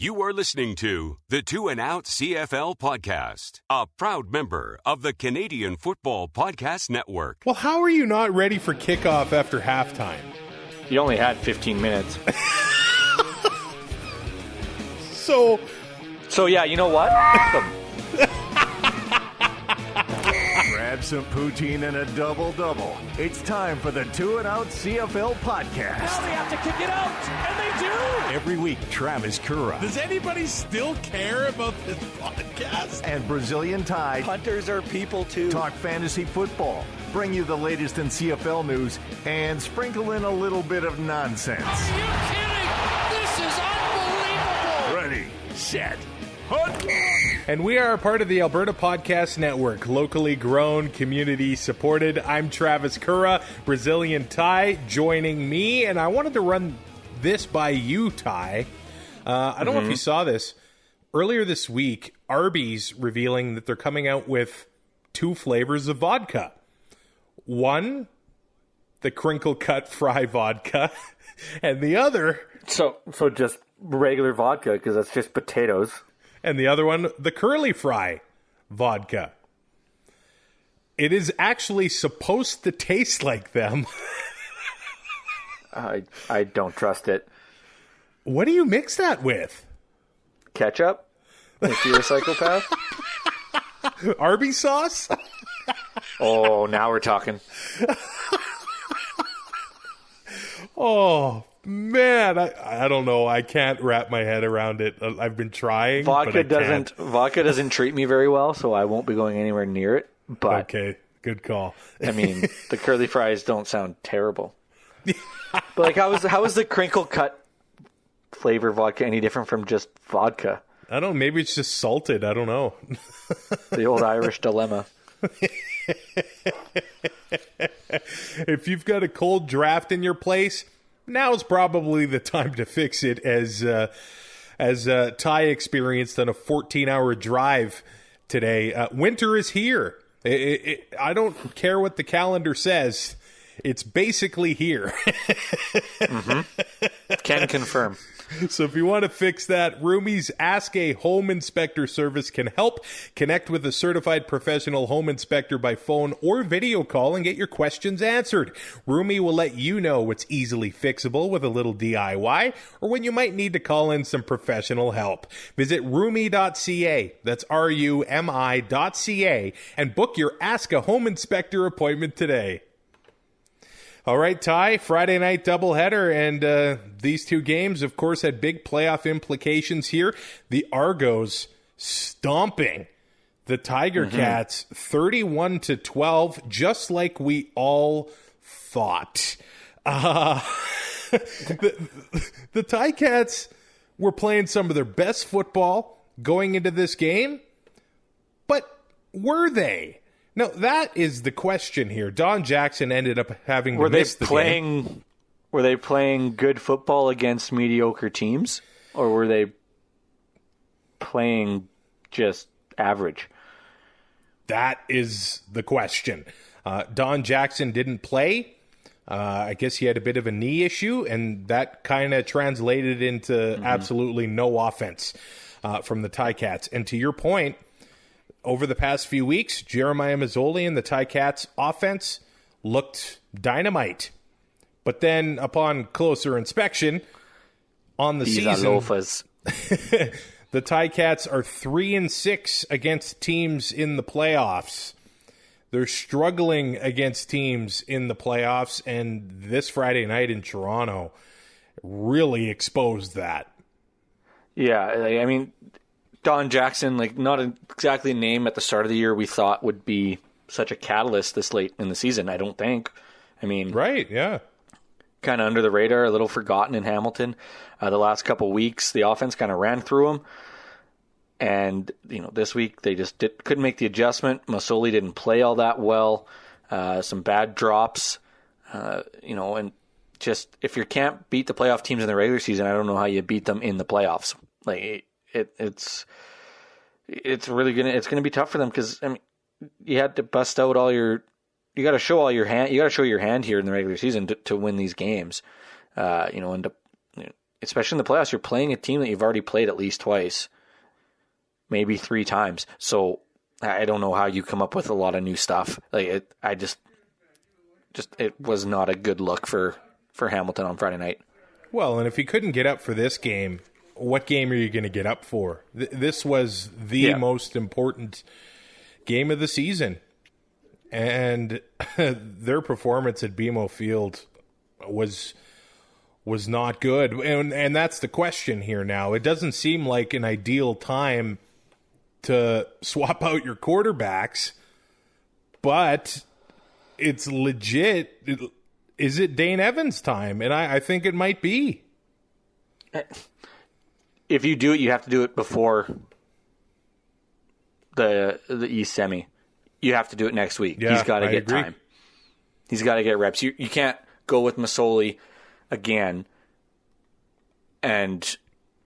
You are listening to the Two and Out CFL podcast, a proud member of the Canadian Football Podcast Network. Well, how are you not ready for kickoff after halftime? You only had 15 minutes. So yeah, you know what? Grab some poutine and a double-double. It's time for the Two and Out CFL podcast. Now they have to kick it out, and they do! Every week, Travis Currah. Does anybody still care about this podcast? And Brazilian Ty. Hunters are people too. Talk fantasy football, bring you the latest in CFL news, and sprinkle in a little bit of nonsense. Are you kidding? This is unbelievable! Ready, set, hunt! And we are a part of the Alberta Podcast Network, locally grown, community supported. I'm Travis Currah, Brazilian Ty joining me, and I wanted to run this by you, Ty. I don't know if you saw this. Earlier this week, Arby's revealing that they're coming out with 2 flavors of vodka. One, the crinkle cut fry vodka, and the other... So just regular vodka, because that's just potatoes. And the other one, the curly fry vodka. It is actually supposed to taste like them. I don't trust it. What do you mix that with? Ketchup? If you're a psychopath? Arby's sauce? Oh, now we're talking. Oh, man. I don't know. I can't wrap my head around it. I've been trying. Vodka doesn't treat me very well, so I won't be going anywhere near it. But okay, good call. I mean, the curly fries don't sound terrible. But like, how is the crinkle cut flavor vodka any different from just vodka? I don't know. Maybe it's just salted. I don't know. The old Irish dilemma. If you've got a cold draft in your place, now's probably the time to fix it, as Ty experienced on a 14-hour drive today. Winter is here. I don't care what the calendar says. It's basically here. Can confirm. So if you want to fix that, Roomy's Ask a Home Inspector service can help. Connect with a certified professional home inspector by phone or video call and get your questions answered. Roomy will let you know what's easily fixable with a little DIY or when you might need to call in some professional help. Visit roomy.ca, that's RUMI.ca, and book your Ask a Home Inspector appointment today. All right, Ty, Friday night doubleheader, and these 2 games, of course, had big playoff implications here. The Argos stomping the Tiger Cats 31-12, just like we all thought. The Ticats were playing some of their best football going into this game, but were they? No, that is the question here. Don Jackson ended up having to miss the game. Were they playing good football against mediocre teams, or were they playing just average? That is the question. Don Jackson didn't play. I guess he had a bit of a knee issue, and that kind of translated into absolutely no offense from the Ticats. And to your point, over the past few weeks, Jeremiah Mazzoli and the Ticats offense looked dynamite. But then upon closer inspection on the season, the Ticats are 3-6 against teams in the playoffs. They're struggling against teams in the playoffs, and this Friday night in Toronto really exposed that. Yeah, I mean, Don Jackson, not exactly a name at the start of the year we thought would be such a catalyst this late in the season, I don't think. I mean... Right, yeah. Kind of under the radar, a little forgotten in Hamilton. The last couple of weeks, the offense kind of ran through them. And, this week they just couldn't make the adjustment. Masoli didn't play all that well. Some bad drops. And just, if you can't beat the playoff teams in the regular season, I don't know how you beat them in the playoffs. It's really gonna be tough for them, because I mean, you had to bust out you got to show all your hand. You got to show your hand here in the regular season to win these games, and especially in the playoffs, you're playing a team that you've already played at least twice, maybe 3 times. So I don't know how you come up with a lot of new stuff. Like it was not a good look for Hamilton on Friday night. Well, and if he couldn't get up for this game, what game are you going to get up for? This was the most important game of the season. And their performance at BMO Field was not good. And that's the question here now. It doesn't seem like an ideal time to swap out your quarterbacks, but it's legit. Is it Dane Evans' time? And I think it might be. If you do it, you have to do it before the East semi. You have to do it next week. Yeah, he's got to get time. He's got to get reps. You can't go with Masoli again, and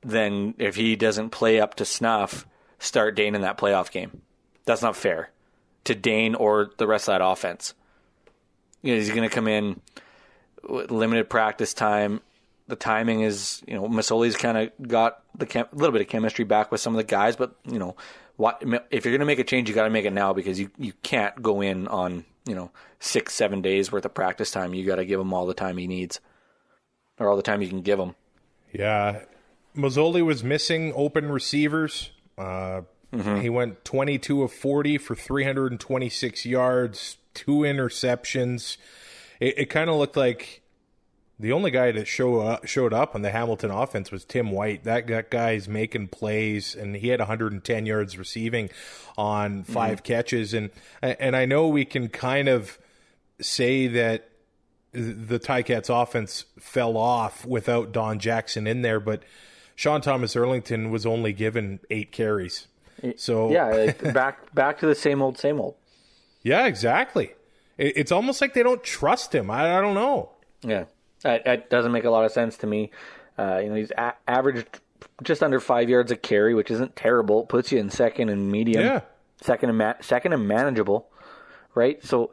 then if he doesn't play up to snuff, start Dane in that playoff game. That's not fair to Dane or the rest of that offense. He's going to come in with limited practice time. The timing is, Masoli's kind of got a little bit of chemistry back with some of the guys, but, if you're going to make a change, you got to make it now because you can't go in on, 6-7 days worth of practice time. You got to give him all the time he needs or all the time you can give him. Yeah. Mazzoli was missing open receivers. He went 22 of 40 for 326 yards, 2 interceptions. It kind of looked like the only guy that showed up on the Hamilton offense was Tim White. That guy's making plays, and he had 110 yards receiving on 5 catches. And I know we can kind of say that the Ticats offense fell off without Don Jackson in there, but Sean Thomas Erlington was only given 8 carries. So back to the same old. Yeah, exactly. It's almost like they don't trust him. I don't know. Yeah. That doesn't make a lot of sense to me. He's averaged just under 5 yards a carry, which isn't terrible. It puts you in second and medium, second and manageable, right? So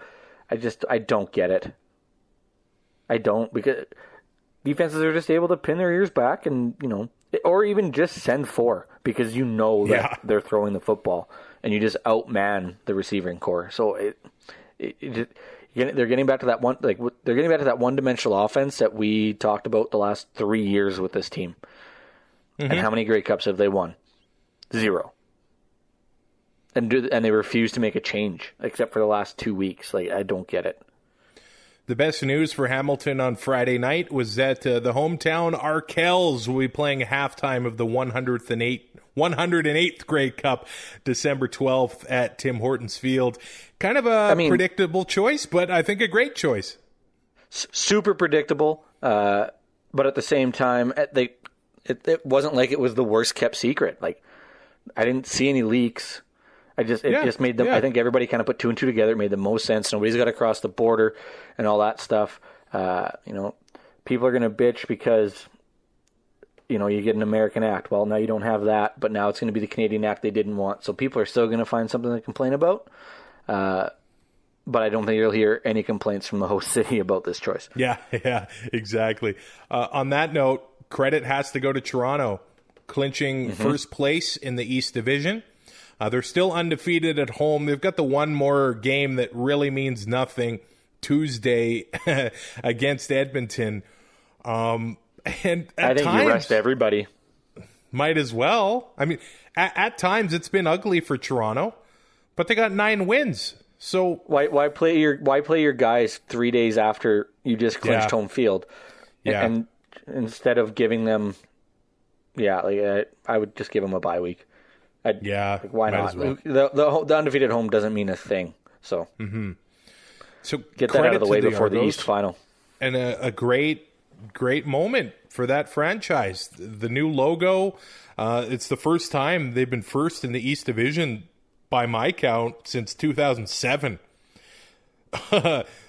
I don't get it. I don't, because defenses are just able to pin their ears back and or even just send 4 because that they're throwing the football and you just outman the receiving core. So they're getting back to that one. They're getting back to that one-dimensional offense that we talked about the last 3 years with this team. And how many Grey Cups have they won? 0. And they refuse to make a change, except for the last 2 weeks. I don't get it. The best news for Hamilton on Friday night was that the hometown Arkells will be playing halftime of the 108th Grey Cup, December 12th at Tim Hortons Field. Kind of a predictable choice, but I think a great choice. Super predictable, but at the same time, it wasn't like it was the worst kept secret. I didn't see any leaks. It just made them. I think everybody kind of put 2 and 2 together. It made the most sense. Nobody's got to cross the border and all that stuff. People are going to bitch because you get an American Act. Well, now you don't have that, but now it's going to be the Canadian Act they didn't want. So people are still going to find something to complain about. But I don't think you'll hear any complaints from the host city about this choice. Yeah, exactly. On that note, credit has to go to Toronto, clinching first place in the East Division. They're still undefeated at home. They've got the one more game that really means nothing Tuesday against Edmonton. And I think you rest everybody. Might as well. I mean, at times it's been ugly for Toronto, but they got 9 wins. So why play your guys 3 days after you just clinched home field? And instead of giving them, I would just give them a bye week. Why not? Well. The undefeated home doesn't mean a thing. So, so get that out of the way before the East final. And a great moment for that franchise. The new logo. It's the first time they've been first in the East Division by my count since 2007.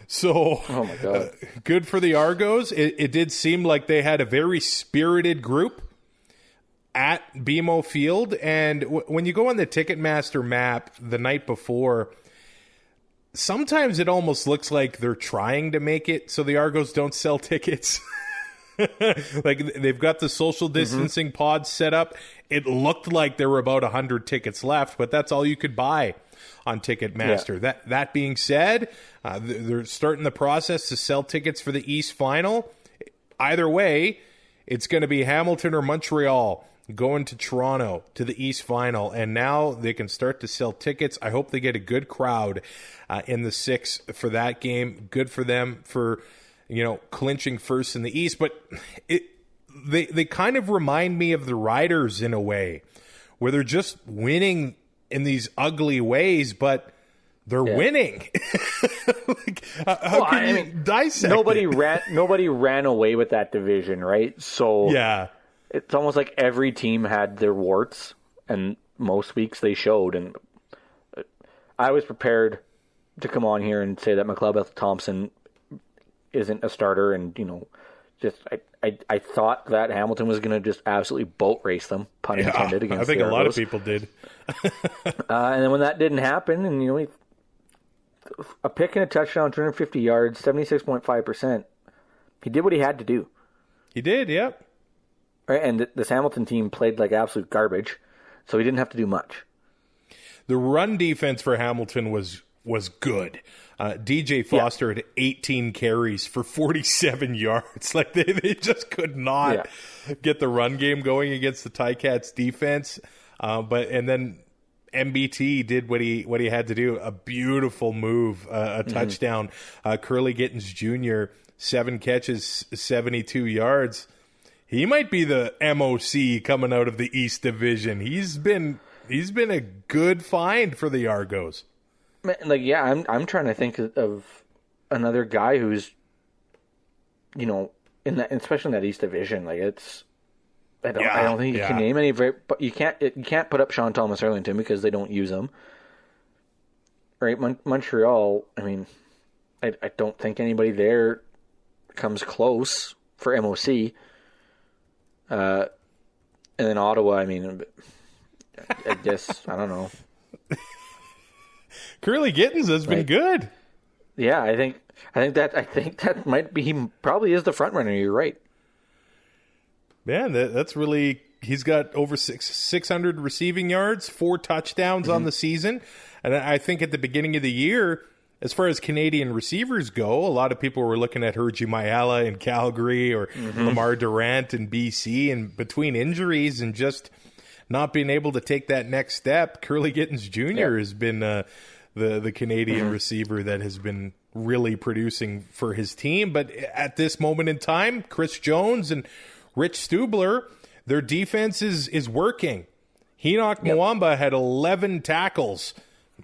So, oh my God. Good for the Argos. It did seem like they had a very spirited group at BMO Field, and when you go on the Ticketmaster map the night before, sometimes it almost looks like they're trying to make it so the Argos don't sell tickets. Like, they've got the social distancing pods set up. It looked like there were about 100 tickets left, but that's all you could buy on Ticketmaster. Yeah. That being said, they're starting the process to sell tickets for the East Final. Either way, it's going to be Hamilton or Montreal going to Toronto to the East Final, and now they can start to sell tickets. I hope they get a good crowd in the 6 for that game. Good for them for, clinching first in the East. But they kind of remind me of the Riders in a way, where they're just winning in these ugly ways, but they're winning. How can you dissect it? Nobody ran away with that division, right? So yeah. It's almost like every team had their warts, and most weeks they showed. And I was prepared to come on here and say that McLeod Thompson isn't a starter, and I thought that Hamilton was going to just absolutely boat race them, pun intended. Against I think the a lot of people did. And then when that didn't happen, and a pick and a touchdown, 250 yards, 76.5%. He did what he had to do. He did, yep. Right, and this Hamilton team played like absolute garbage, so he didn't have to do much. The run defense for Hamilton was good. DJ Foster had 18 carries for 47 yards. Like they just could not get the run game going against the Ticats defense. And then MBT did what he had to do. A beautiful move, a touchdown. Curly Gittens Jr., 7 catches, 72 yards. He might be the MOC coming out of the East Division. He's been a good find for the Argos. I'm trying to think of another guy who's, in that, especially in that East Division. Like I don't think you can name any. But you can't put up Sean Thomas Arlington because they don't use him. Right, Montreal. I mean, I don't think anybody there comes close for MOC. And then Ottawa, I mean, I guess, I don't know. Curly Gittens has been good. Yeah, I think that might be, he probably is the front runner. You're right. Man, that's really, he's got over 600 receiving yards, 4 touchdowns on the season. And I think at the beginning of the year, as far as Canadian receivers go, a lot of people were looking at Hergy Mayala in Calgary or Lamar Durant in BC, and between injuries and just not being able to take that next step, Curly Gittens Jr. has been the Canadian receiver that has been really producing for his team. But at this moment in time, Chris Jones and Rich Stubler, their defense is working. Enoch Mwamba had 11 tackles.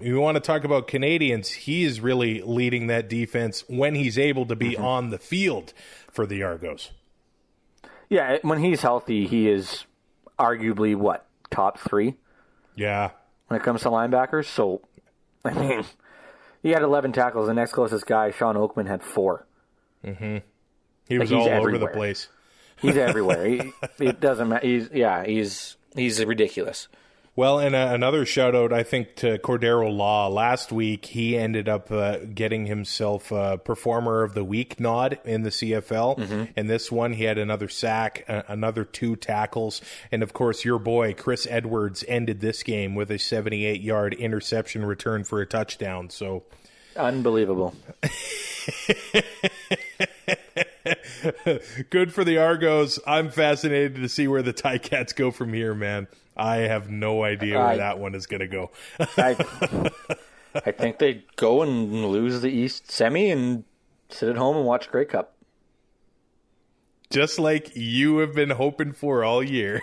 You want to talk about Canadians, he is really leading that defense when he's able to be on the field for the Argos. Yeah, when he's healthy, he is arguably, top 3? Yeah. When it comes to linebackers. So, I mean, he had 11 tackles. The next closest guy, Sean Oakman, had 4. He was all over the place. He's everywhere. It doesn't matter. He's ridiculous. Well, and another shout out, I think, to Cordero Law. Last week, he ended up getting himself a Performer of the Week nod in the CFL. And this one, he had another sack, another 2 tackles. And, of course, your boy, Chris Edwards, ended this game with a 78-yard interception return for a touchdown. So unbelievable. Good for the Argos. I'm fascinated to see where the Ticats go from here, man. I have no idea where that one is going to go. I think they go and lose the East semi and sit at home and watch Grey Cup. Just like you have been hoping for all year.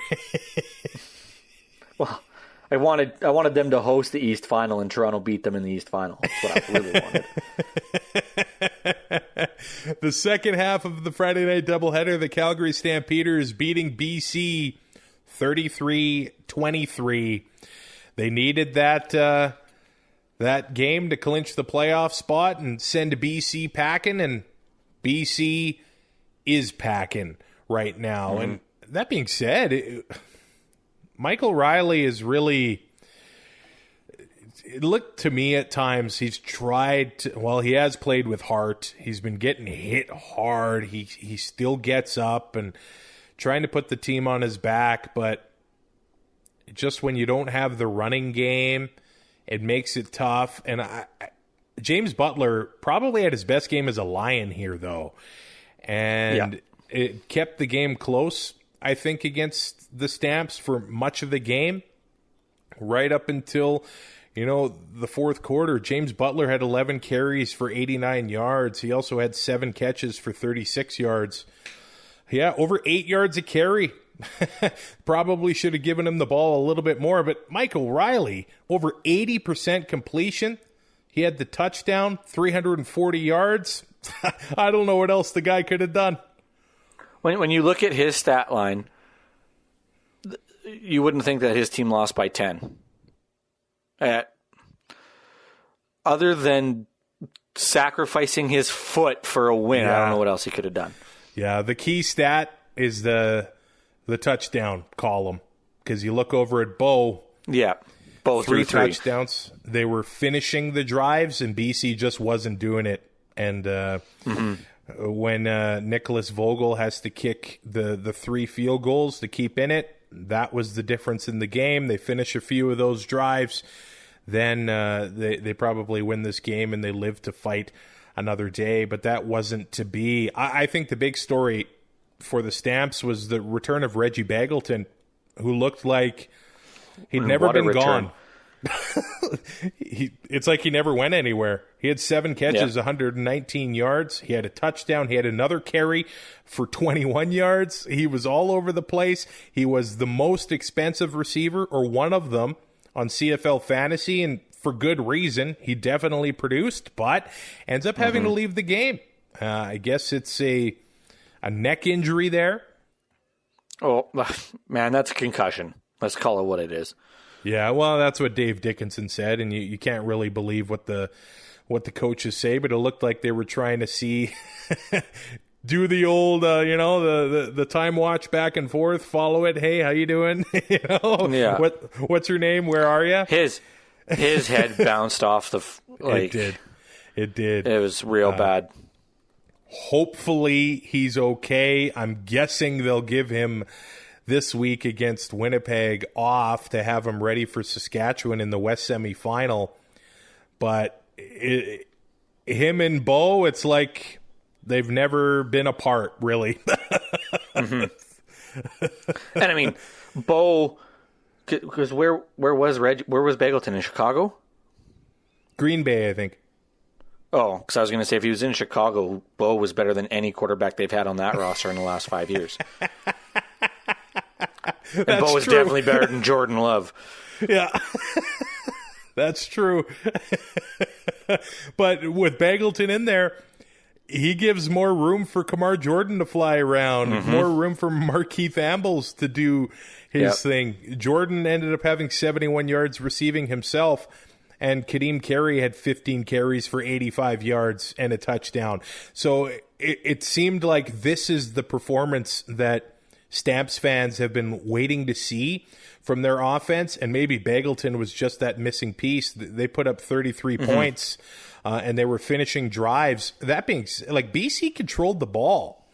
Well, I wanted them to host the East Final and Toronto beat them in the East Final. That's what I really wanted. The second half of the Friday night doubleheader, the Calgary Stampeders beating BC 33-23. They needed that game to clinch the playoff spot and send BC packing, and BC is packing right now. And that being said, Michael Riley is really it looked to me at times he's tried to, well, he has played with heart. He's been getting hit hard. He still gets up and trying to put the team on his back, but just when you don't have the running game, it makes it tough. And James Butler probably had his best game as a Lion here, though. And it kept the game close, I think, against the Stamps for much of the game. Right up until, the fourth quarter, James Butler had 11 carries for 89 yards. He also had 7 catches for 36 yards. Yeah, over 8 yards a carry. Probably should have given him the ball a little bit more. But Mike O'Reilly, over 80% completion. He had the touchdown, 340 yards. I don't know what else the guy could have done. When you look at his stat line, you wouldn't think that his team lost by 10. Other than sacrificing his foot for a win, I don't know what else he could have done. Yeah, the key stat is the touchdown column, because you look over at Bo. Yeah, Bo 3 touchdowns. They were finishing the drives, and BC just wasn't doing it. And when Nicholas Vogel has to kick the 3 field goals to keep in it, that was the difference in the game. They finish a few of those drives, then they probably win this game and they live to fight another day. But that wasn't to be. I think the big story for the Stamps was the return of Reggie Begelton, who looked like he'd never been gone. It's like he never went anywhere. He had 7 catches, 119 yards. He had a touchdown. He had another carry for 21 yards. He was all over the place. He was the most expensive receiver, or one of them, on CFL Fantasy, and for good reason. He definitely produced, but ends up having to leave the game. I guess it's a neck injury there. Oh, man, that's a concussion. Let's call it what it is. Yeah, well, that's what Dave Dickinson said, and you can't really believe what the coaches say, but it looked like they were trying to see, do the old, the time watch back and forth, follow it. Hey, how you doing? What's your name? Where are you? His head bounced off the It did. It was real bad. Hopefully he's okay. I'm guessing they'll give him this week against Winnipeg off to have him ready for Saskatchewan in the West semifinal. But him and Bo, it's like they've never been apart, really. And I mean, Bo, because where was Begelton, in Chicago? Green Bay, I think. Oh, because I was going to say, if he was in Chicago, Bo was better than any quarterback they've had on that roster in the last 5 years. And Bo was definitely better than Jordan Love. Yeah, that's true. But with Begelton in there, he gives more room for Kamar Jordan to fly around, more room for Markeith Ambles to do his thing. Jordan ended up having 71 yards receiving himself, and Kadeem Carey had 15 carries for 85 yards and a touchdown. So it seemed like this is the performance that Stamps fans have been waiting to see from their offense, and maybe Begelton was just that missing piece. They put up 33 points, and they were finishing drives. That being like, BC controlled the ball,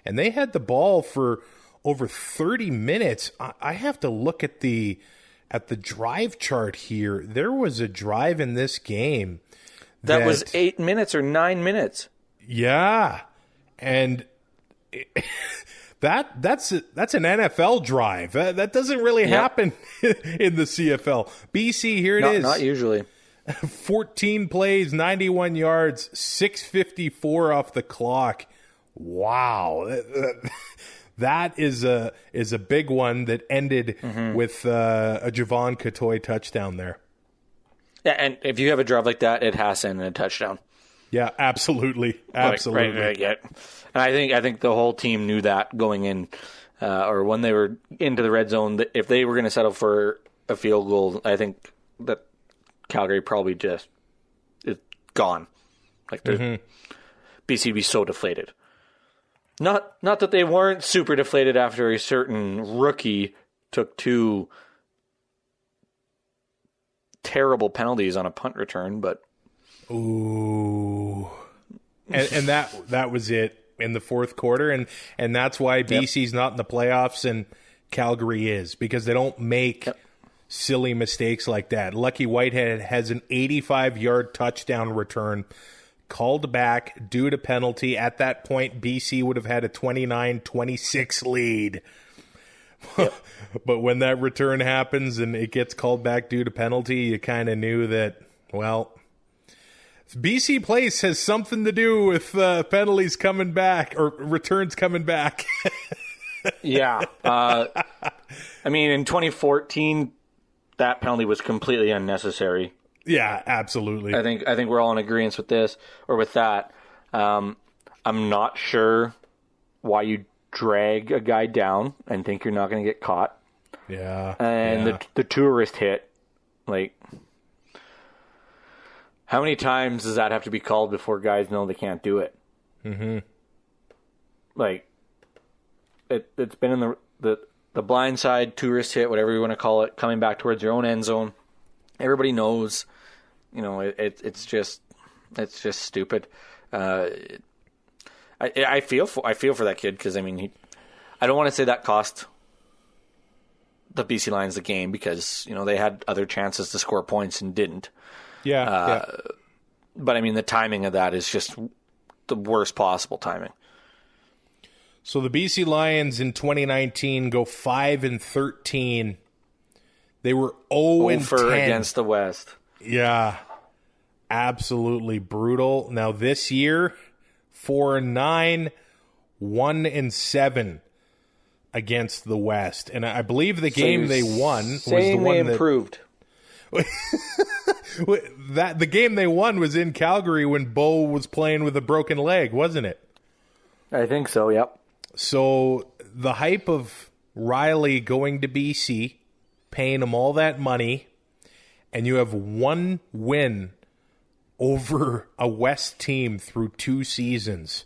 and they had the ball for over 30 minutes. I have to look at the drive chart here. There was a drive in this game that was 8 minutes or 9 minutes. Yeah, and That's an NFL drive. That doesn't really happen in the CFL. BC, here it is. Not usually. 14 plays, 91 yards, 6:54 off the clock. Wow. That is a big one that ended with a Javon Catoy touchdown there. Yeah, and if you have a drive like that, it has to end in a touchdown. Yeah, absolutely. Absolutely. Right. And I think the whole team knew that going in, or when they were into the red zone, that if they were going to settle for a field goal, I think that Calgary probably just is gone. Like, BC would be so deflated. Not that they weren't super deflated after a certain rookie took 2 terrible penalties on a punt return, but ooh, and that was it in the fourth quarter, and that's why BC's not in the playoffs and Calgary is, because they don't make silly mistakes like that. Lucky Whitehead has an 85-yard touchdown return called back due to penalty. At that point, BC would have had a 29-26 lead. But when that return happens and it gets called back due to penalty, you kind of knew that, well, BC Place has something to do with penalties coming back or returns coming back. Yeah. I mean, in 2014, that penalty was completely unnecessary. Yeah, absolutely. I think we're all in agreement with this or with that. I'm not sure why you drag a guy down and think you're not going to get caught. Yeah. And the tourist hit, like, how many times does that have to be called before guys know they can't do it? Mm-hmm. Like, it's been in the blind side, tourist hit, whatever you want to call it, coming back towards your own end zone. Everybody knows, you know, it's just stupid. I feel for that kid because, I mean, I don't want to say that cost the BC Lions the game because, you know, they had other chances to score points and didn't. Yeah. But, I mean, the timing of that is just the worst possible timing. So the BC Lions in 2019 go 5-13. They were 0-10 against the West. Yeah, absolutely brutal. Now this year, 4-9, 1-7 against the West, and I believe the game they won was the one they improved. That the game they won was in Calgary when Bo was playing with a broken leg, wasn't it? I think so. Yep. So the hype of Riley going to BC, paying him all that money, and you have one win over a West team through 2 seasons.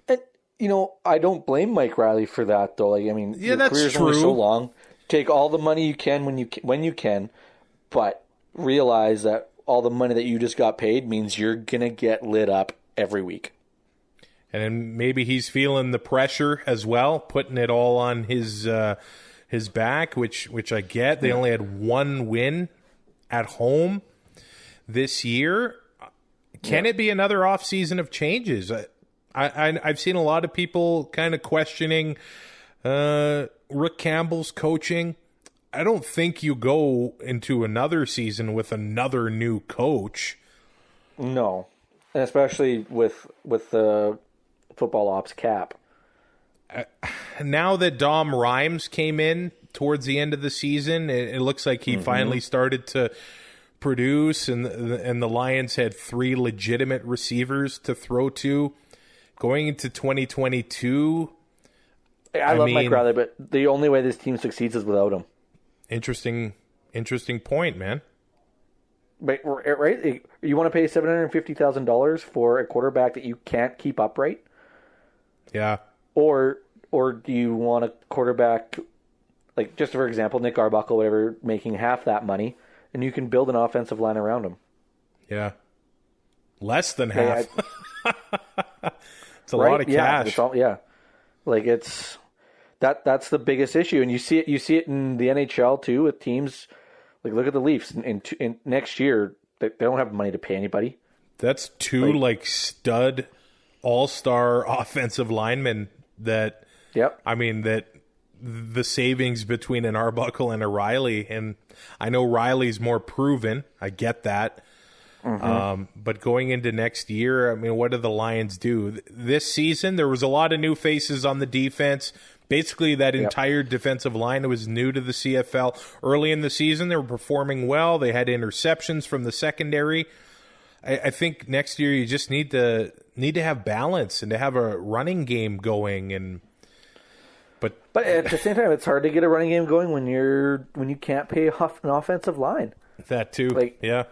And, you know, I don't blame Mike Riley for that, though. Like, I mean, yeah, your that's career's true. only so long. Take all the money you can when you can, but realize that all the money that you just got paid means you're gonna get lit up every week. And then maybe he's feeling the pressure as well, putting it all on his back, which I get. They only had 1 win at home this year. Can it be another offseason of changes? I've seen a lot of people kind of questioning Rick Campbell's coaching. I don't think you go into another season with another new coach. No, and especially with the football ops cap. Now that Dom Rhymes came in towards the end of the season, it looks like he finally started to produce, and the Lions had 3 legitimate receivers to throw to. Going into 2022, I love Mike Riley, but the only way this team succeeds is without him. Interesting point, man. Right? You want to pay $750,000 for a quarterback that you can't keep upright? Yeah. Or do you want a quarterback, like, just for example, Nick Arbuckle, whatever, making half that money, and you can build an offensive line around him? Yeah. Less than half. It's a lot of cash. Like, it's that's the biggest issue, and you see it in the NHL too with teams. Like, look at the Leafs. In next year, they don't have money to pay anybody. That's 2 like stud all-star offensive linemen that. Yep. I mean that the savings between an Arbuckle and a Riley, and I know Riley's more proven. I get that. But going into next year, I mean, what do the Lions do? This season, there was a lot of new faces on the defense. Basically, that entire defensive line was new to the CFL. Early in the season, they were performing well. They had interceptions from the secondary. I think next year you just need to have balance and to have a running game going. But at the same time, it's hard to get a running game going when you can't pay off an offensive line. That too, yeah.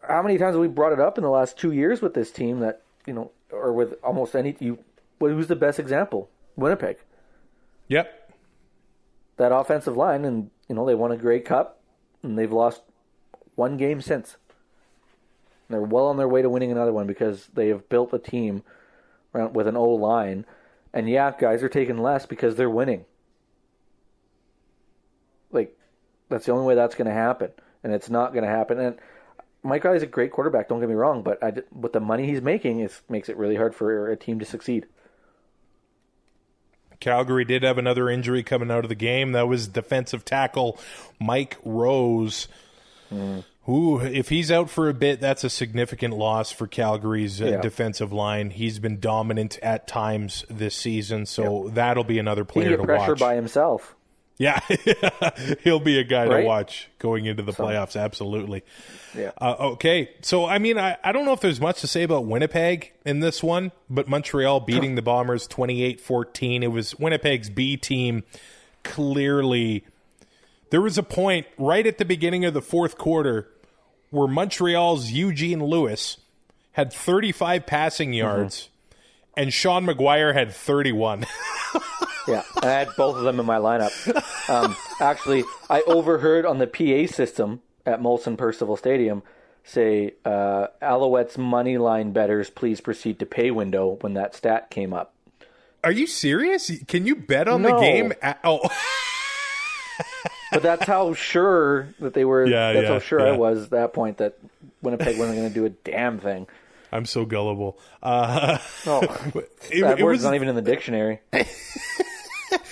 How many times have we brought it up in the last 2 years with this team that, you know, or with almost who's the best example? Winnipeg. Yep. That offensive line, and, you know, they won a Grey Cup, and they've lost One game since. They're well on their way to winning another one because they have built a team with an O-line. And yeah, guys are taking less because they're winning. Like, that's the only way that's going to happen. And it's not going to happen. And Mike Riley's a great quarterback, don't get me wrong. But with the money he's making, it makes it really hard for a team to succeed. Calgary did have another injury coming out of the game. That was defensive tackle Mike Rose. Who, if he's out for a bit, that's a significant loss for Calgary's defensive line. He's been dominant at times this season, so that'll be another player to watch. He can get pressure by himself. Yeah, he'll be a guy to watch going into the playoffs, absolutely. Yeah. Okay, so, I mean, I don't know if there's much to say about Winnipeg in this one, but Montreal beating the Bombers 28-14. It was Winnipeg's B team clearly. There was a point right at the beginning of the fourth quarter where Montreal's Eugene Lewis had 35 passing yards and Sean McGuire had 31. Yeah, I had both of them in my lineup. Actually, I overheard on the PA system at Molson Percival Stadium say, Alouettes money line bettors, please proceed to pay window when that stat came up. Are you serious? Can you bet on the game? But that's how sure that they were. That's how sure I was at that point that Winnipeg wasn't going to do a damn thing. I'm so gullible. That word's not even in the dictionary.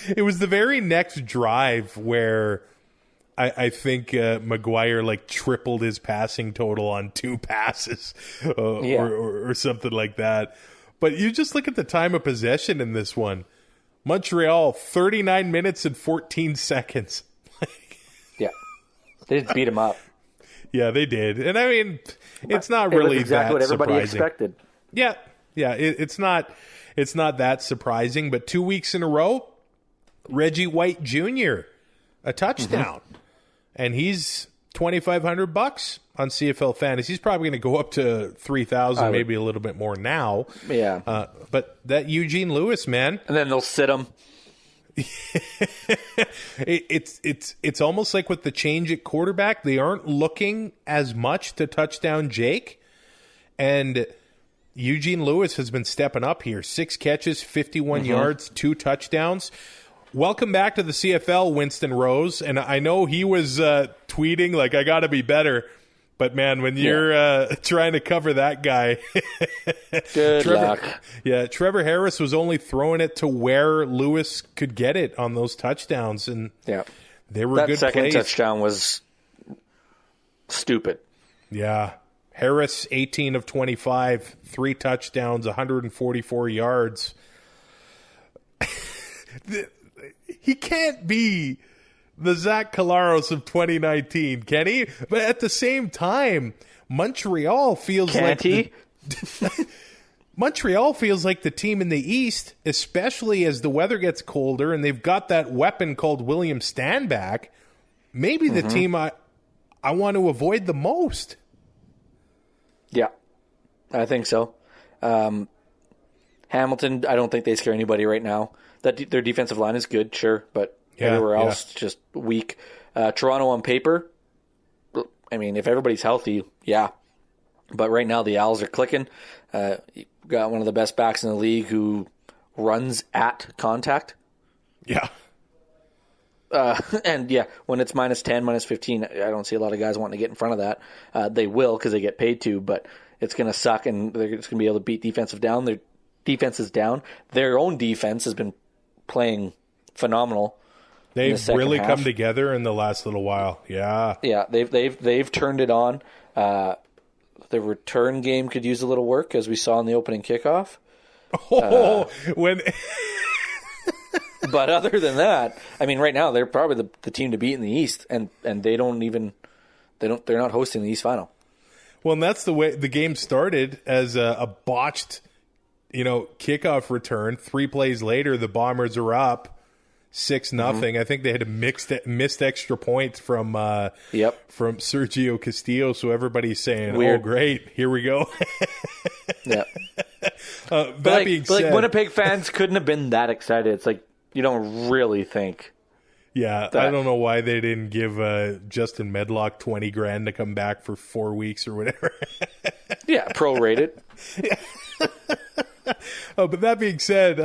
It was the very next drive where I think McGuire tripled his passing total on 2 passes or something like that. But you just look at the time of possession in this one. Montreal, 39 minutes and 14 seconds. Yeah. They just beat him up. Yeah, they did. And I mean, it's not really exactly that what everybody surprising. expected. Yeah. It's not that surprising. But 2 weeks in a row, Reggie White Jr. a touchdown, and he's $2,500 on CFL Fantasy. He's probably going to go up to 3,000, maybe a little bit more now. Yeah. But that Eugene Lewis, man, and then they'll sit him. It's almost like with the change at quarterback, they aren't looking as much to touchdown Jake, and Eugene Lewis has been stepping up here. 6 catches, 51 yards, 2 touchdowns. Welcome back to the CFL, Winston Rose. And I know he was tweeting I got to be better. But, man, when you're trying to cover that guy. Good luck. Yeah, Trevor Harris was only throwing it to where Lewis could get it on those touchdowns. And they were good plays. That second touchdown was stupid. Yeah. Harris, 18 of 25, 3 touchdowns, 144 yards. He can't be the Zach Collaros of 2019, can he? But at the same time, Montreal feels Montreal feels like the team in the East, especially as the weather gets colder and they've got that weapon called William Stanback. Maybe the team I want to avoid the most. Yeah, I think so. Hamilton, I don't think they scare anybody right now. Their defensive line is good, sure, but everywhere else just weak. Toronto on paper, I mean, if everybody's healthy, yeah. But right now the Owls are clicking. You got one of the best backs in the league who runs at contact. Yeah. And when it's -10, -15, I don't see a lot of guys wanting to get in front of that. They will because they get paid to, but it's going to suck, and they're just going to be able to beat defensive down. Their defense is down. Their own defense has been playing phenomenal. They've really come together in the last little while. Yeah. Yeah, they've turned it on. The return game could use a little work, as we saw in the opening kickoff. But other than that, I mean, right now they're probably the team to beat in the East, and they're not hosting the East Final. Well, and that's the way the game started, as a botched, kickoff return. 3 plays later, the Bombers are up 6-0. I think they had a missed extra point from Sergio Castillo. So everybody's saying, "Oh, great, here we go." Yeah. Being said, Winnipeg fans couldn't have been that excited. It's like you don't really think. Yeah, I don't know why they didn't give Justin Medlock $20,000 to come back for 4 weeks or whatever. Yeah, prorated. Oh, but that being said,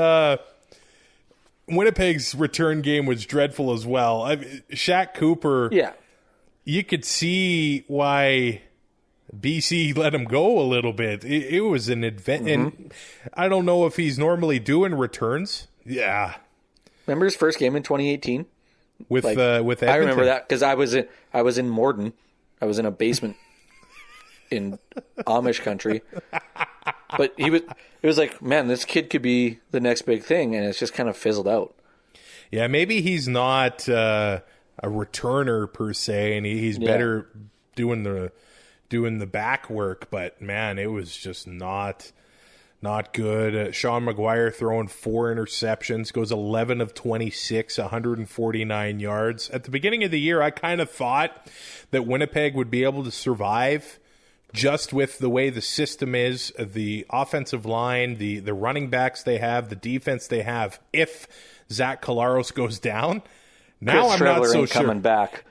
Winnipeg's return game was dreadful as well. Shaq Cooper, Yeah. you could see why BC let him go a little bit. It was an event, and I don't know if he's normally doing returns. Yeah. Remember his first game in 2018? With Edmonton. I remember that because I was in Morden. I was in a basement in Amish country. But it was like, man, this kid could be the next big thing, and it's just kind of fizzled out. Yeah, maybe he's not a returner per se, and he's better doing the back work. But man, it was just not good. Sean McGuire throwing 4 interceptions, goes 11 of 26, 149 yards. At the beginning of the year, I kind of thought that Winnipeg would be able to survive just with the way the system is, the offensive line, the running backs they have, the defense they have. If Zach Collaros goes down, now Chris I'm Trevor not so ain't sure. coming back.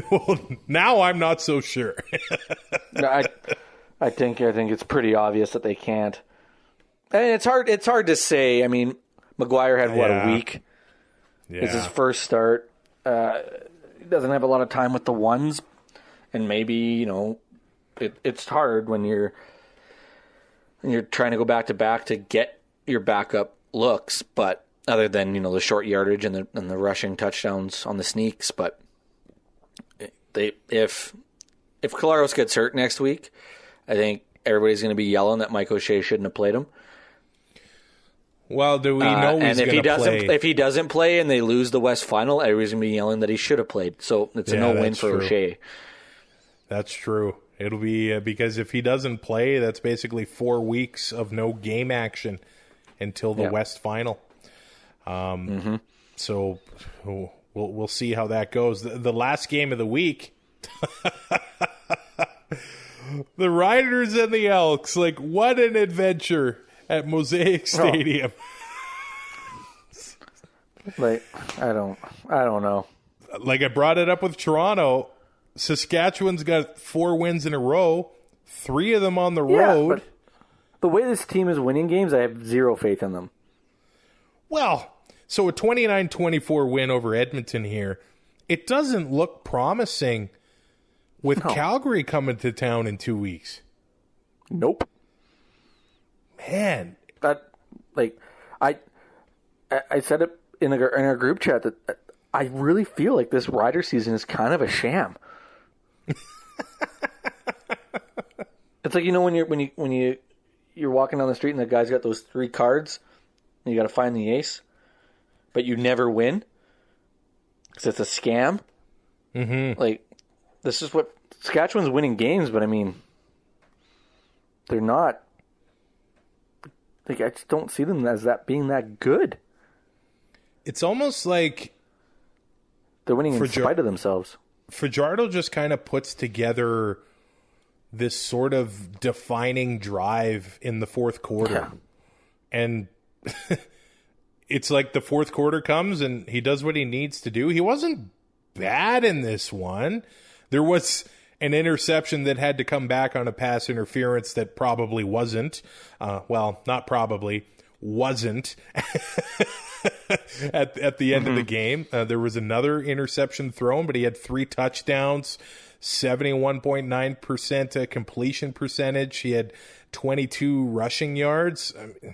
Well, now I'm not so sure. No, I think it's pretty obvious that they can't. And it's hard to say. I mean, McGuire had a week. Yeah. It's his first start. He doesn't have a lot of time with the ones, and maybe it's hard when you're trying to go back to back to get your backup looks. But other than the short yardage and the rushing touchdowns on the sneaks, but if Collaros gets hurt next week, I think everybody's going to be yelling that Mike O'Shea shouldn't have played him. Well, do we know he's going to play? If he doesn't play and they lose the West Final, everybody's going to be yelling that he should have played. So it's a no-win for O'Shea. That's true. It'll be because if he doesn't play, that's basically 4 weeks of no game action until the West Final. So we'll see how that goes. The last game of the week, the Riders and the Elks. Like, what an adventure at Mosaic Stadium. Like, I don't know. Like, I brought it up with Toronto. Saskatchewan's got 4 wins in a row, 3 of them on the road. But the way this team is winning games, I have zero faith in them. Well, so a 29-24 win over Edmonton here. It doesn't look promising with Calgary coming to town in 2 weeks. Nope. Man. I said it in our group chat that I really feel like this Rider season is kind of a sham. It's like when you're walking down the street and the guy's got those 3 cards and you got to find the ace, but you never win because it's a scam. Mm-hmm. Like, this is what Saskatchewan's winning games, but I mean, they're not. Like, I just don't see them as that being that good. It's almost like they're winning in spite of themselves. Fajardo just kind of puts together this sort of defining drive in the fourth quarter. Yeah. And it's like the fourth quarter comes and he does what he needs to do. He wasn't bad in this one. There was an interception that had to come back on a pass interference that probably wasn't. Not probably, wasn't. at the end of the game. There was another interception thrown, but he had 3 touchdowns, 71.9% completion percentage. He had 22 rushing yards. I mean,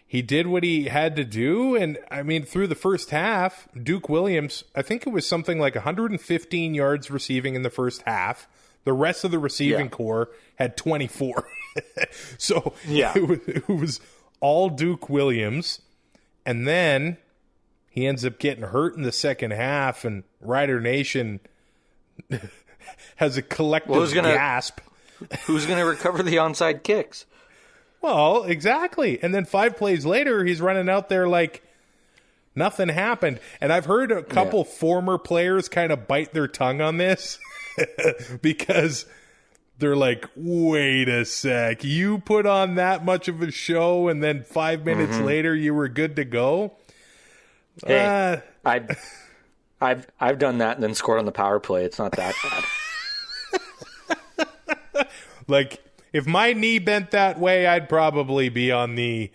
he did what he had to do. And I mean, through the first half, Duke Williams, I think it was something like 115 yards receiving in the first half. The rest of the receiving core had 24. So it was all Duke Williams. And then he ends up getting hurt in the second half, and Rider Nation has a collective gasp. Who's going to recover the onside kicks? Well, exactly. And then 5 plays later, he's running out there like nothing happened. And I've heard a couple former players kind of bite their tongue on this because they're like, wait a sec, you put on that much of a show and then 5 minutes later you were good to go? Hey, I've done that and then scored on the power play. It's not that bad. Like, if my knee bent that way, I'd probably be on the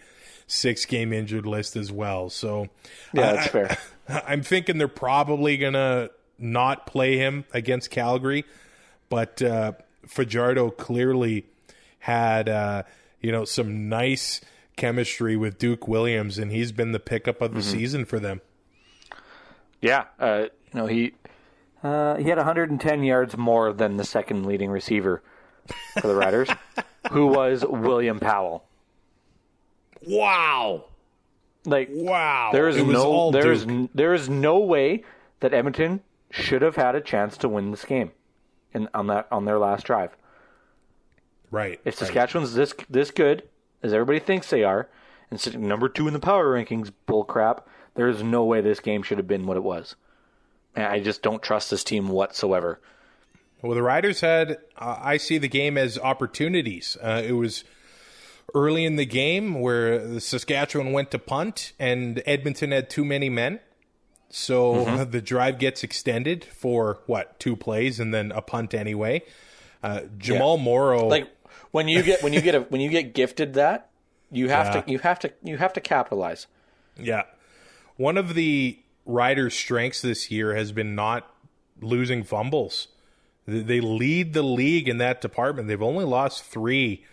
6-game injured list as well. So yeah, that's fair. I'm thinking they're probably going to not play him against Calgary, but Fajardo clearly had some nice chemistry with Duke Williams, and he's been the pickup of the season for them. Yeah, he had 110 yards more than the second leading receiver for the Riders, who was William Powell. Wow. Wow. There is no way that Edmonton should have had a chance to win this game on their last drive. Right. If Saskatchewan's this good as everybody thinks they are, and sitting number 2 in the power rankings, bull crap, there is no way this game should have been what it was. And I just don't trust this team whatsoever. Well, the Riders had, I see the game as opportunities. It was early in the game where the Saskatchewan went to punt and Edmonton had too many men. So the drive gets extended for 2 plays and then a punt anyway. Jamal Morrow, like when you get gifted that, you have to capitalize. Yeah. One of the Riders' strengths this year has been not losing fumbles. They lead the league in that department. They've only lost 3.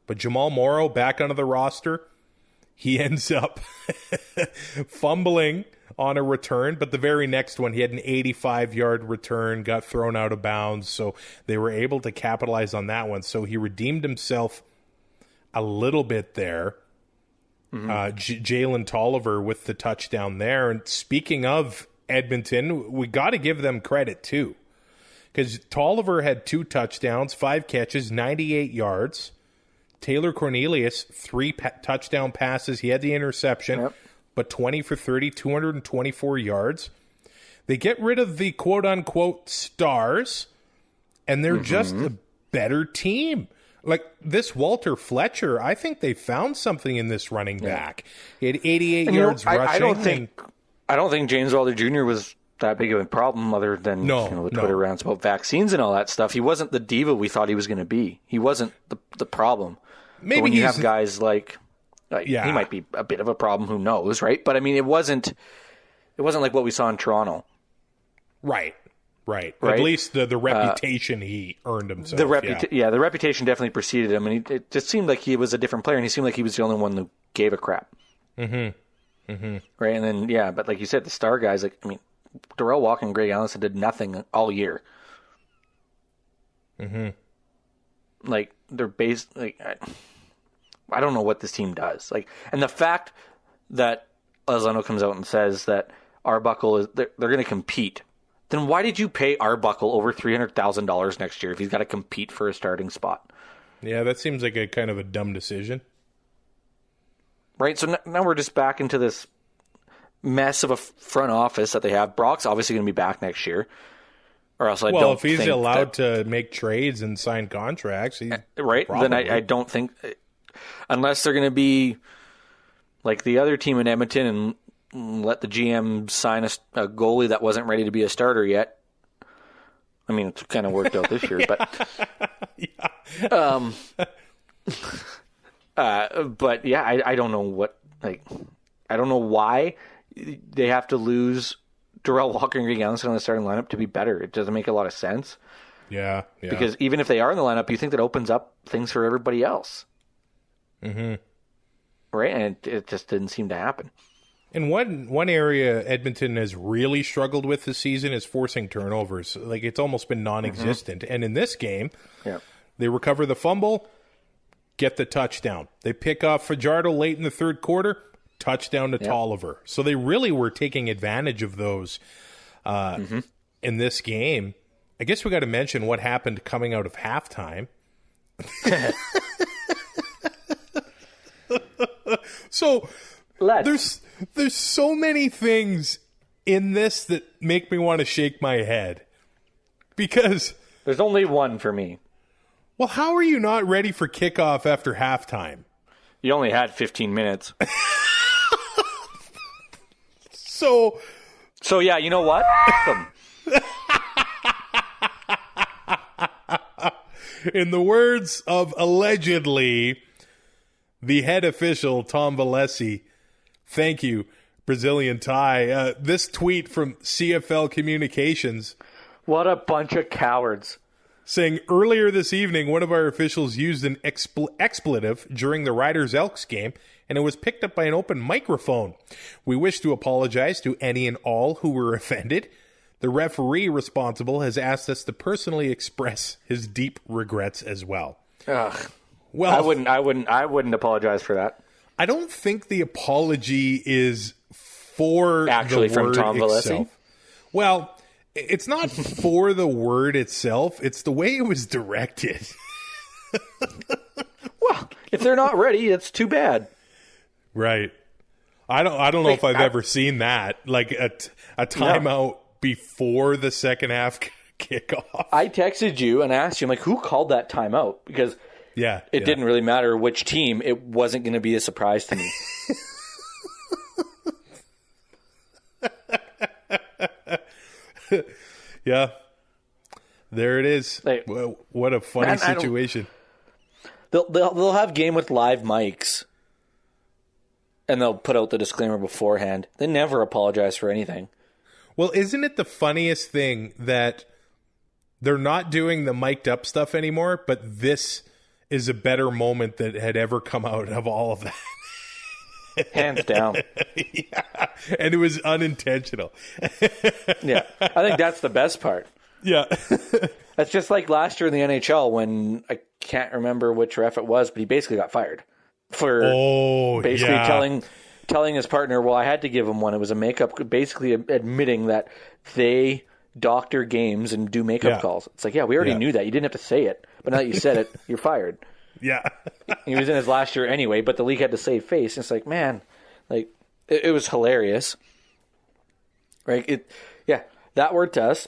But Jamal Morrow, back onto the roster, he ends up fumbling on a return. But the very next one, he had an 85-yard return, got thrown out of bounds. So they were able to capitalize on that one. So he redeemed himself a little bit there. Jalen Tolliver with the touchdown there. And speaking of Edmonton, we got to give them credit too. Because Tolliver had 2 touchdowns, 5 catches, 98 yards. Taylor Cornelius, 3 touchdown passes. He had the interception, but 20 for 30, 224 yards. They get rid of the quote-unquote stars, and they're just a better team. Like this Walter Fletcher, I think they found something in this running back. He had 88 yards rushing. I don't think James Wilder Jr. was that big of a problem, other than the Twitter rants about vaccines and all that stuff. He wasn't the diva we thought he was going to be. He wasn't the problem. Maybe when you have guys like he might be a bit of a problem. Who knows, right? But I mean, it wasn't like what we saw in Toronto. Right. At least the reputation he earned himself. The reputation definitely preceded him, and it just seemed like he was a different player, and he seemed like he was the only one who gave a crap. Right, and then but like you said, the star guys, like Darrell Walker and Greg Allison did nothing all year. Like they're based I don't know what this team does. And the fact that Lozano comes out and says that Arbuckle is they're going to compete. Then why did you pay Arbuckle over $300,000 next year if he's got to compete for a starting spot? Yeah, that seems like a kind of a dumb decision. Right, so now we're just back into this mess of a front office that they have. Brock's obviously going to be back next year. Or else if he's allowed to make trades and sign contracts, right? Then I don't think, unless they're going to be like the other team in Edmonton and let the GM sign a goalie that wasn't ready to be a starter yet. I mean, it's kind of worked out this year, but I don't know what I don't know why they have to lose Darrell Walker and Greg Allison on the starting lineup to be better. It doesn't make a lot of sense. Yeah. Because even if they are in the lineup, you think that opens up things for everybody else. Right? And it just didn't seem to happen. And one area Edmonton has really struggled with this season is forcing turnovers. Like, it's almost been non-existent. And in this game, they recover the fumble, get the touchdown. They pick off Fajardo late in the third quarter, touchdown to Tolliver. So they really were taking advantage of those in this game. I guess we got to mention what happened coming out of halftime. So there's so many things in this that make me want to shake my head. Because there's only one for me. Well, how are you not ready for kickoff after halftime? You only had 15 minutes. So So, yeah, you know what? In the words of allegedly the head official, Tom Valesi, thank you, Brazilian Ty. This tweet from CFL Communications. What a bunch of cowards. Saying, earlier this evening, one of our officials used an expletive during the Riders-Elks game, and it was picked up by an open microphone. We wish to apologize to any and all who were offended. The referee responsible has asked us to personally express his deep regrets as well. Ugh. Well, I wouldn't apologize for that. I don't think the apology is for actually the from word Tom Valesi. itself. Well, it's not for the word itself. It's the way it was directed. Well, if they're not ready, it's too bad. Right. I don't know if I've ever seen that. Like a timeout before the second half kickoff. I texted you and asked you, I'm like, who called that timeout? Because it didn't really matter which team. It wasn't going to be a surprise to me. Yeah. There it is. Like, what a funny situation. They'll have game with live mics, and they'll put out the disclaimer beforehand. They never apologize for anything. Well, isn't it the funniest thing that they're not doing the mic'd up stuff anymore, but this is a better moment that had ever come out of all of that? Hands down. Yeah. And it was unintentional. Yeah. I think that's the best part. Yeah. That's just like last year in the NHL when I can't remember which ref it was, but he basically got fired for telling his partner, well, I had to give him one. It was a makeup, basically admitting that they doctor games and do makeup calls. It's like, we already knew that. You didn't have to say it. But now that you said it, you're fired. Yeah. He was in his last year anyway, but the league had to save face. And it's like, man, like it was hilarious. Right? That word to us,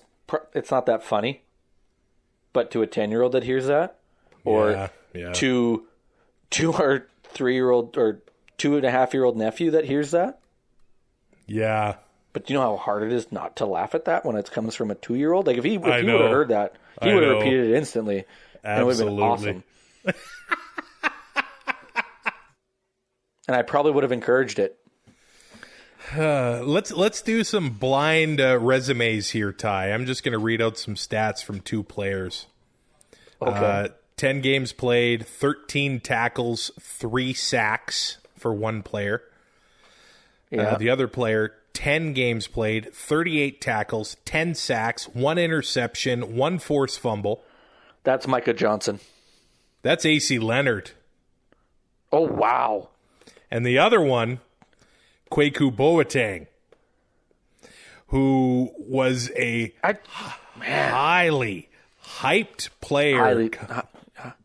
it's not that funny. But to a 10-year-old that hears that, or to our 3-year-old or 2.5-year-old nephew that hears that. Yeah. But do you know how hard it is not to laugh at that when it comes from a 2-year-old? Like if he would have heard that, he would have repeated it instantly. Absolutely. And it would have been awesome. And I probably would have encouraged it. Let's do some blind resumes here, Ty. I'm just going to read out some stats from 2 players. Okay. 10 games played, 13 tackles, 3 sacks for one player. Yeah. The other player, 10 games played, 38 tackles, 10 sacks, 1 interception, 1 forced fumble. That's Micah Johnson. That's AC Leonard. Oh, wow. And the other one, Kwaku Boateng, who was a highly hyped player.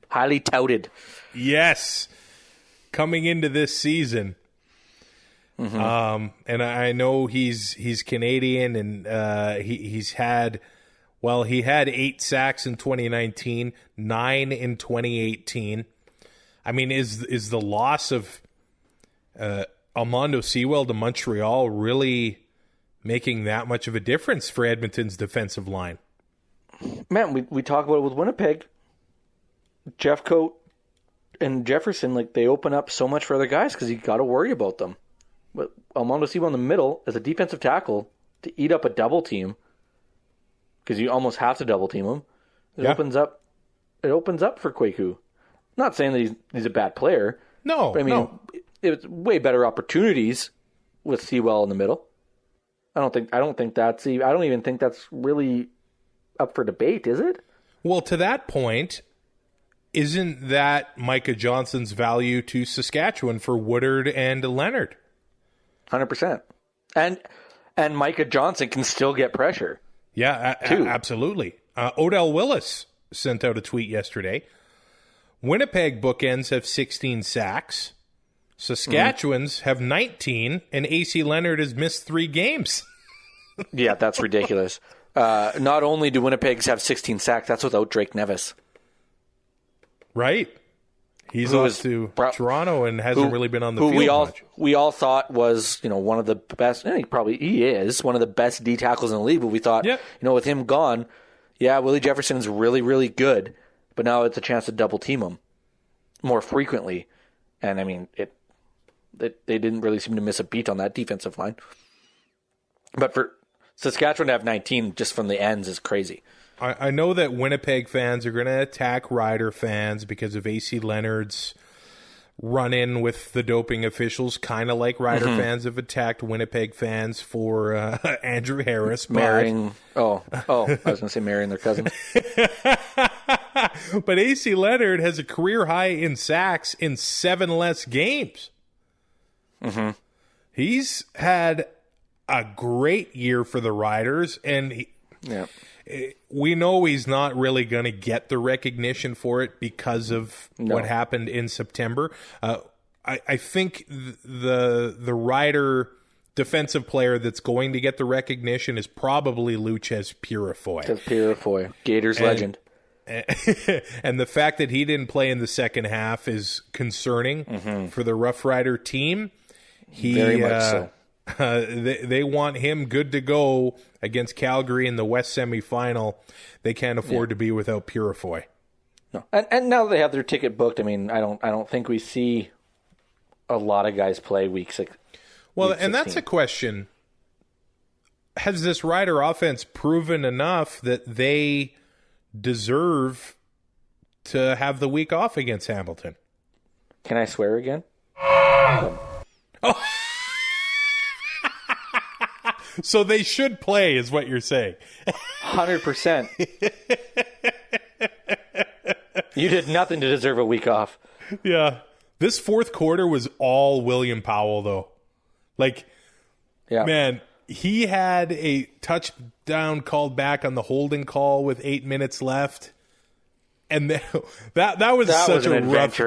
Highly touted. Yes. Coming into this season. Mm-hmm. And I know he's Canadian, and he had 8 sacks in 2019, 9 in 2018. I mean, is the loss of Armando Sewell to Montreal really making that much of a difference for Edmonton's defensive line? Man, we talk about it with Winnipeg. Jeffcoat and Jefferson, like they open up so much for other guys because you got to worry about them. But Armando Sewell in the middle as a defensive tackle to eat up a double team, because you almost have to double team him. It opens up for Kwaku. Not saying that he's a bad player. No, but I mean, it was way better opportunities with Sewell in the middle. I don't even think that's really up for debate, is it? Well, to that point, isn't that Micah Johnson's value to Saskatchewan for Woodard and Leonard? 100%. And Micah Johnson can still get pressure. Yeah, absolutely. Odell Willis sent out a tweet yesterday. Winnipeg bookends have 16 sacks. Saskatchewan's have 19, and AC Leonard has missed 3 games. Yeah, that's ridiculous. Not only do Winnipeg's have 16 sacks, that's without Drake Nevis. Right. He's off to Toronto and hasn't really been on the field much. We all thought was, one of the best. And he is one of the best D tackles in the league. But we thought, with him gone, Willie Jefferson's really, really good. But now it's a chance to double team him more frequently. And I mean, they didn't really seem to miss a beat on that defensive line. But for Saskatchewan to have 19 just from the ends is crazy. I know that Winnipeg fans are going to attack Rider fans because of AC Leonard's run-in with the doping officials, kind of like Rider fans have attacked Winnipeg fans for Andrew Harris. Marrying, I was going to say marrying their cousin. But AC Leonard has a career high in sacks in 7 less games. He's had a great year for the Riders, and we know he's not really going to get the recognition for it because of what happened in September. I think the Rider defensive player that's going to get the recognition is probably Lucas Purifoy. Gators legend. And the fact that he didn't play in the second half is concerning for the Rough Rider team. Very much so. They want him good to go against Calgary in the West semifinal. They can't afford to be without Purifoy. No, and now that they have their ticket booked, I mean, I don't think we see a lot of guys play week 6. Well, and that's a question. Has this Rider offense proven enough that they deserve to have the week off against Hamilton? Can I swear again? So they should play, is what you're saying. 100%. You did nothing to deserve a week off. Yeah. This fourth quarter was all William Powell, though. Man, he had a touchdown called back on the holding call with 8 minutes left. And that was such a rough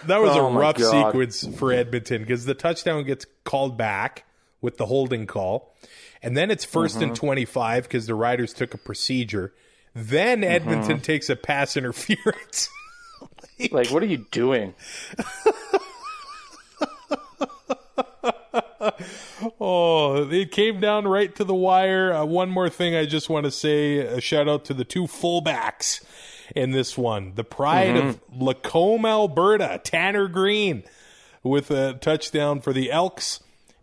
rough sequence for Edmonton because the touchdown gets called back with the holding call. And then it's first and 25 because the Riders took a procedure. Then Edmonton takes a pass interference. What are you doing? It came down right to the wire. One more thing I just want to say, a shout out to the 2 fullbacks in this one. The pride of Lacombe, Alberta, Tanner Green with a touchdown for the Elks.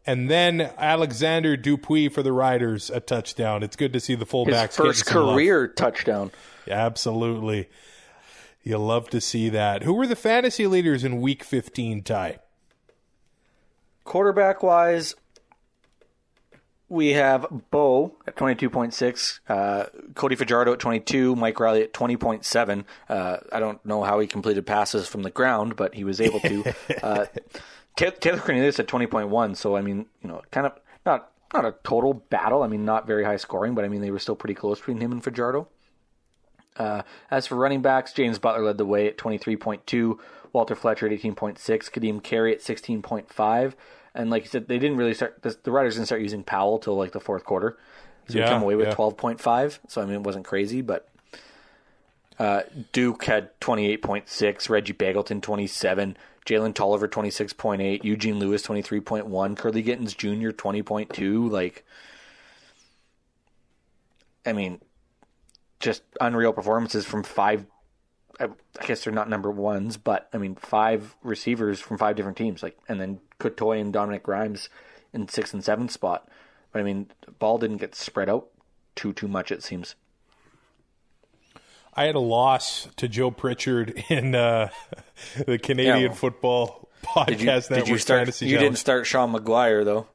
And then Alexander Dupuis for the Riders, a touchdown. It's good to see the fullbacks. His first career touchdown. Absolutely. You'll love to see that. Who were the fantasy leaders in Week 15, Ty? Quarterback-wise, we have Bo at 22.6, Cody Fajardo at 22, Mike Riley at 20.7. I don't know how he completed passes from the ground, but he was able to. Taylor Cornelius at 20.1, so I mean, kind of not a total battle. I mean, not very high scoring, but I mean, they were still pretty close between him and Fajardo. As for running backs, James Butler led the way at 23.2, Walter Fletcher at 18.6, Kadeem Carey at 16.5, and like you said, they didn't really start. The Riders didn't start using Powell till like the fourth quarter, so they come away with 12.5. So I mean, it wasn't crazy, but Duke had 28.6, Reggie Bagleton 27. Jalen Tolliver, 26.8. Eugene Lewis, 23.1. Curly Gittins Jr., 20.2. I mean, just unreal performances from 5. I guess they're not number ones, but, 5 receivers from 5 different teams. And then Coutoy and Dominic Grimes in 6th and 7th spot. But, the ball didn't get spread out too much, it seems. I had a loss to Joe Pritchard in the Canadian Football Podcast Network. You didn't start Sean McGuire, though.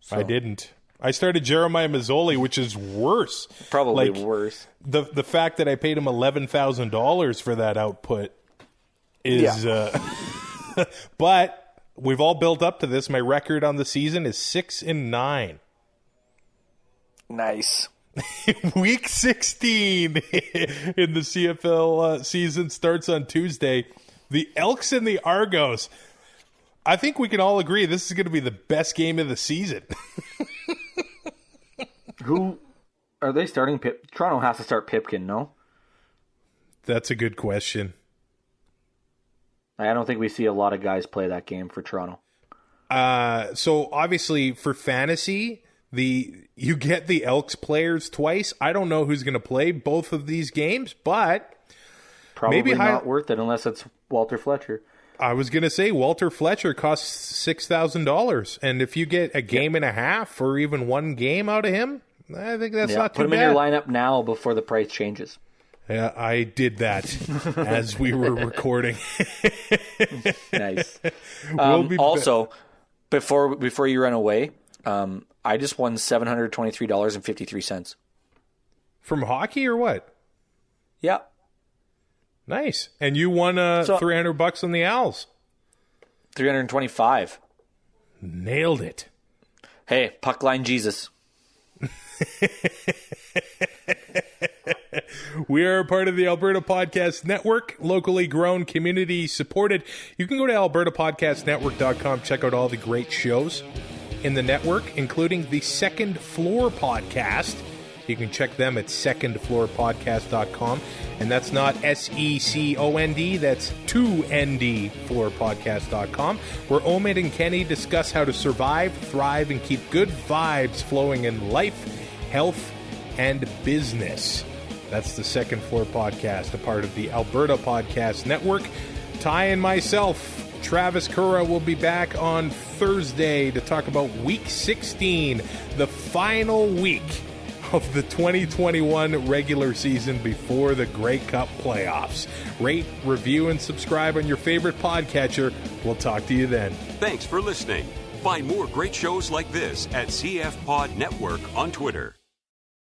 So. I didn't. I started Jeremiah Mazzoli, which is worse. Probably worse. The fact that I paid him $11,000 for that output is... but we've all built up to this. My record on the season is 6-9. Nice. Week 16 in the CFL season starts on Tuesday. The Elks and the Argos. I think we can all agree this is going to be the best game of the season. Who are they starting? Toronto has to start Pipkin, no? That's a good question. I don't think we see a lot of guys play that game for Toronto. So obviously for fantasy, you get the Elks players twice. I don't know who's going to play both of these games, but probably maybe not worth it unless it's Walter Fletcher. I was going to say Walter Fletcher costs $6,000, and if you get a game and a half or even one game out of him, I think that's not too bad. Put him in your lineup now before the price changes. Yeah, I did that as we were recording. Nice. Also, before you run away, I just won $723.53. From hockey or what? Yeah. Nice. And you won $300 on the Owls. $325. Nailed it. Hey, puck line Jesus. We are a part of the Alberta Podcast Network, locally grown, community supported. You can go to albertapodcastnetwork.com, check out all the great shows in the network, including the Second Floor Podcast. You can check them at secondfloorpodcast.com. And that's not SECOND, that's 2ND floorpodcast.com, where Omid and Kenny discuss how to survive, thrive, and keep good vibes flowing in life, health, and business. That's the Second Floor Podcast, a part of the Alberta Podcast Network. Ty and myself, Travis Currah, will be back on Thursday to talk about Week 16, the final week of the 2021 regular season before the Grey Cup playoffs. Rate, review, and subscribe on your favorite podcatcher. We'll talk to you then. Thanks for listening. Find more great shows like this at CF Pod Network on Twitter.